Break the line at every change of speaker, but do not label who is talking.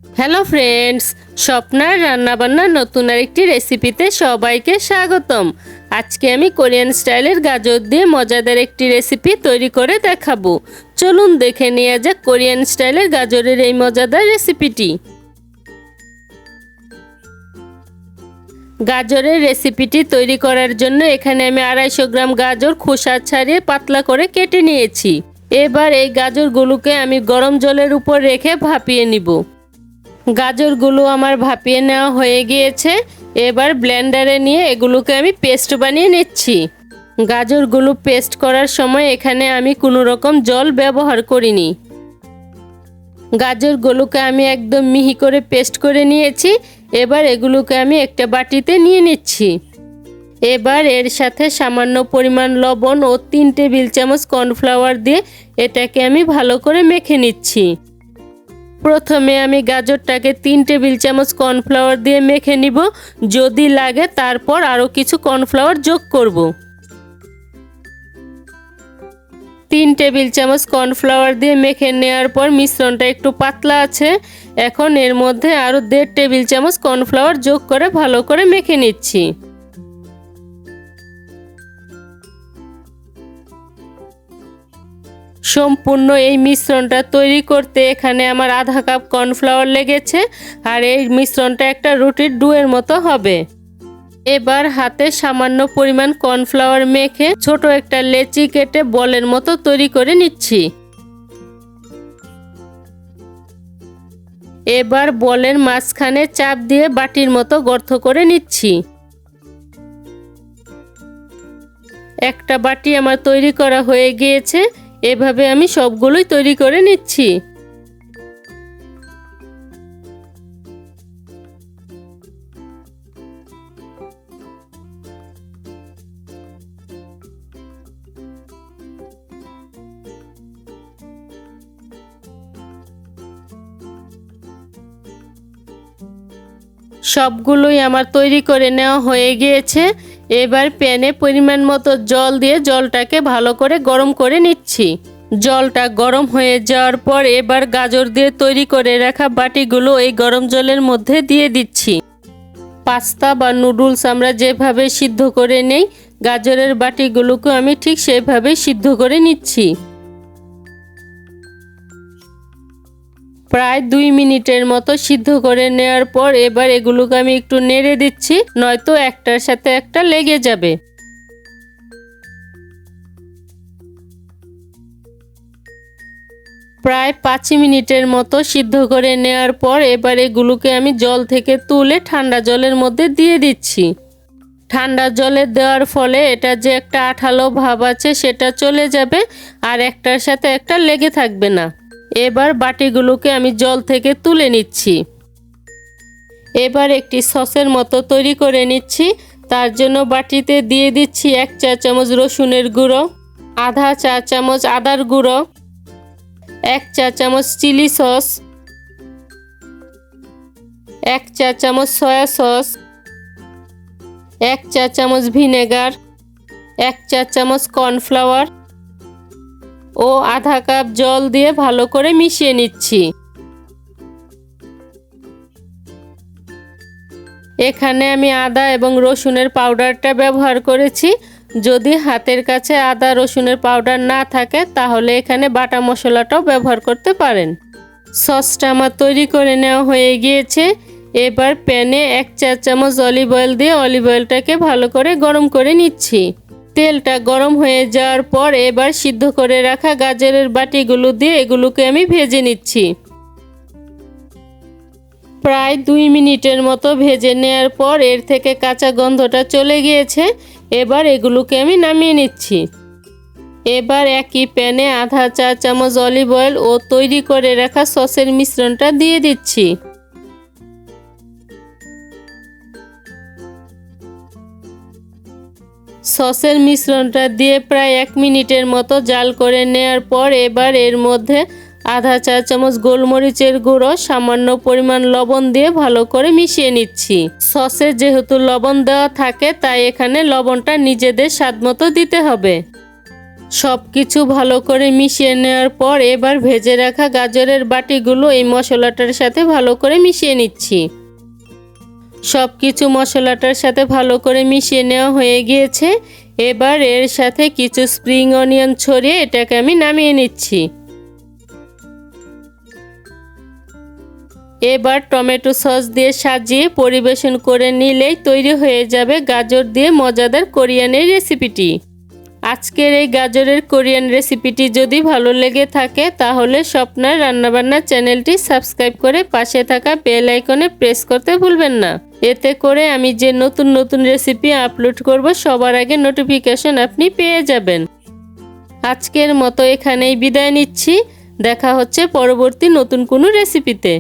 Hello friends, স্বপ্নার রান্নাবান্নার নতুন আরেকটি রেসিপিতে সবাইকে স্বাগতম। আজকে আমি কোরিয়ান স্টাইলের গাজর দিয়ে মজাদার একটি রেসিপি তৈরি করে দেখাবো। চলুন দেখে নেওয়া যাক কোরিয়ান স্টাইলের গাজরের এই মজাদার রেসিপিটি। গাজরের রেসিপিটি তৈরি করার জন্য এখানে আমি 250 গ্রাম গাজর খোসা ছাড়িয়ে পাতলা করে কেটে নিয়েছি। এবার এই গাজরগুলোকে আমি গরম জলের উপর রেখে ভাপিয়ে নিব। গাজরগুলো আমার ভাপিয়ে নেওয়া হয়ে গিয়েছে। এবার ব্লেন্ডারে নিয়ে এগুলোকে আমি পেস্ট বানিয়ে নিচ্ছি। গাজরগুলো পেস্ট করার সময় এখানে আমি কোনো রকম জল ব্যবহার করিনি। গাজরগুলোকে আমি একদম মিহি করে পেস্ট করে নিয়েছি। এবার এগুলোকে আমি একটা বাটিতে নিয়ে নিচ্ছি। এবার এর সাথে সামান্য পরিমাণ লবণ ও 3 টেবিল চামচ কর্নফ্লাওয়ার দিয়ে এটাকে আমি ভালো করে মেখে নিচ্ছি। প্রথমে আমি গাজরটাকে 3 টেবিল চামচ কর্নফ্লাওয়ার দিয়ে মেখে নিব। যদি লাগে তারপর আরও কিছু কর্নফ্লাওয়ার যোগ করব। 3 টেবিল চামচ কর্নফ্লাওয়ার দিয়ে মেখে নেওয়ার পর মিশ্রণটা একটু পাতলা আছে। এখন এর মধ্যে আরও 1.5 টেবিল চামচ কর্নফ্লাওয়ার যোগ করে ভালো করে মেখে নিচ্ছি। সম্পূর্ণ এই মিশ্রণটা তৈরি করতে এখানে আমার আধা কাপ কর্নফ্লাওয়ার লেগেছে। আর এই মিশ্রণটা একটা রুটির ডোয়ের মতো হবে। এবার হাতে সামান্য পরিমাণ কর্নফ্লাওয়ার মেখে ছোট একটা লেচি কেটে বলের মতো তৈরি করে নিচ্ছি। এবার বলের মাঝখানে চাপ দিয়ে বাটির মতো গর্ত করে নিচ্ছি। একটা বাটি আমার তৈরি করা হয়ে গিয়েছে। এভাবে আমি সবগুলোই তৈরি করে নিচ্ছি। সবগুলোই আমার তৈরি করে নেওয়া হয়ে গিয়েছে। এবার প্যানে পরিমাণ মতো জল দিয়ে জলটাকে ভালো করে গরম করে নিচ্ছি। জলটা গরম হয়ে যাওয়ার পর এবার গাজর দিয়ে তৈরি করে রাখা বাটিগুলো এই গরম জলের মধ্যে দিয়ে দিচ্ছি। পাস্তা বা নুডলস আমরা যেভাবে সিদ্ধ করে নেই, গাজরের বাটিগুলোকে আমি ঠিক সেভাবেই সিদ্ধ করে নিচ্ছি। প্রায় 2 মিনিটের মতো সিদ্ধ করে নেওয়ার পর এবার এগুলোকে আমি একটু নেড়ে দিচ্ছি, নয়তো একটার সাথে একটা লেগে যাবে। প্রায় 5 মিনিটের মতো সিদ্ধ করে নেওয়ার পর এবার এগুলোকে আমি জল থেকে তুলে ঠান্ডা জলের মধ্যে দিয়ে দিচ্ছি। ঠান্ডা জলে দেওয়ার ফলে এটা যে একটা আঠালো ভাব আছে সেটা চলে যাবে আর একটার সাথে একটা লেগে থাকবে না। এবার বাটিগুলোকে আমি জল থেকে তুলে নিচ্ছি। এবার একটি সসের মতো তৈরি করে নিচ্ছি। তার জন্য বাটিতে দিয়ে দিচ্ছি 1 চা চামচ রসুনের গুঁড়ো, আধা চা চামচ আদার গুঁড়ো, 1 চা চামচ চিলি সস, 1 চা চামচ সয়া সস, 1 চা চামচ ভিনেগার, 1 চা চামচ কর্নফ্লাওয়ার ও আধা কাপ জল দিয়ে ভালো করে মিশিয়ে নিচ্ছি। এখানে আমি আদা এবং রসুনের পাউডারটা ব্যবহার করেছি। যদি হাতের কাছে আদা রসুনের পাউডার না থাকে তাহলে এখানে বাটা মশলাটাও ব্যবহার করতে পারেন। সসটা আমার তৈরি করে নেওয়া হয়ে গিয়েছে। এবার প্যানে 1 চা চামচ অলিভ অয়েল দিয়ে অলিভ অয়েলটাকে ভালো করে গরম করে নিচ্ছি। তেলটা গরম হয়ে যাওয়ার পর এবার সিদ্ধ করে রাখা গাজরের বাটিগুলো দিয়ে এগুলোকে আমি ভেজে নিচ্ছি। প্রায় 2 মিনিটের মতো ভেজে নেওয়ার পর এর থেকে কাঁচা গন্ধটা চলে গিয়েছে। এবার এগুলোকে আমি নামিয়ে নিচ্ছি। এবার একই প্যানে আধা চা চামচ অলিভ অয়েল ও তৈরি করে রাখা সসের মিশ্রণটা দিয়ে দিচ্ছি। সসের মিশ্রণটা দিয়ে প্রায় 1 মিনিটের মতো জাল করে নেওয়ার পর এবার এর মধ্যে আধা চা চামচ গোলমরিচের গুঁড়ো, সামান্য পরিমাণ লবণ দিয়ে ভালো করে মিশিয়ে নিচ্ছি। সসে যেহেতু লবণ দেওয়া থাকে তাই এখানে লবণটা নিজেদের স্বাদ মতো দিতে হবে। সব কিছু ভালো করে মিশিয়ে নেওয়ার পর এবার ভেজে রাখা গাজরের বাটিগুলো এই মশলাটার সাথে ভালো করে মিশিয়ে নিচ্ছি। সব কিছু মশলাটার সাথে ভালো করে মিশিয়ে নেওয়া হয়ে গিয়েছে। এবার এর সাথে কিছু স্প্রিং অনিয়ন ছড়িয়ে এটাকে আমি নামিয়ে নিচ্ছি। এবার টমেটো সস দিয়ে সাজিয়ে পরিবেশন করে নিলেই তৈরি হয়ে যাবে গাজর দিয়ে মজাদার কোরিয়ান এই রেসিপিটি। আজকের এই গাজরের কোরিয়ান রেসিপিটি যদি ভালো লেগে থাকে তাহলে স্বপ্নার রান্নাবান্না চ্যানেলটি সাবস্ক্রাইব করে পাশে থাকা বেল আইকনে প্রেস করতে ভুলবেন না। এতে করে আমি যে নতুন নতুন রেসিপি আপলোড করব সবার আগে নোটিফিকেশন আপনি পেয়ে যাবেন। আজকের মতো এখানেই বিদায় নিচ্ছি। দেখা হচ্ছে পরবর্তী নতুন কোনো রেসিপিতে।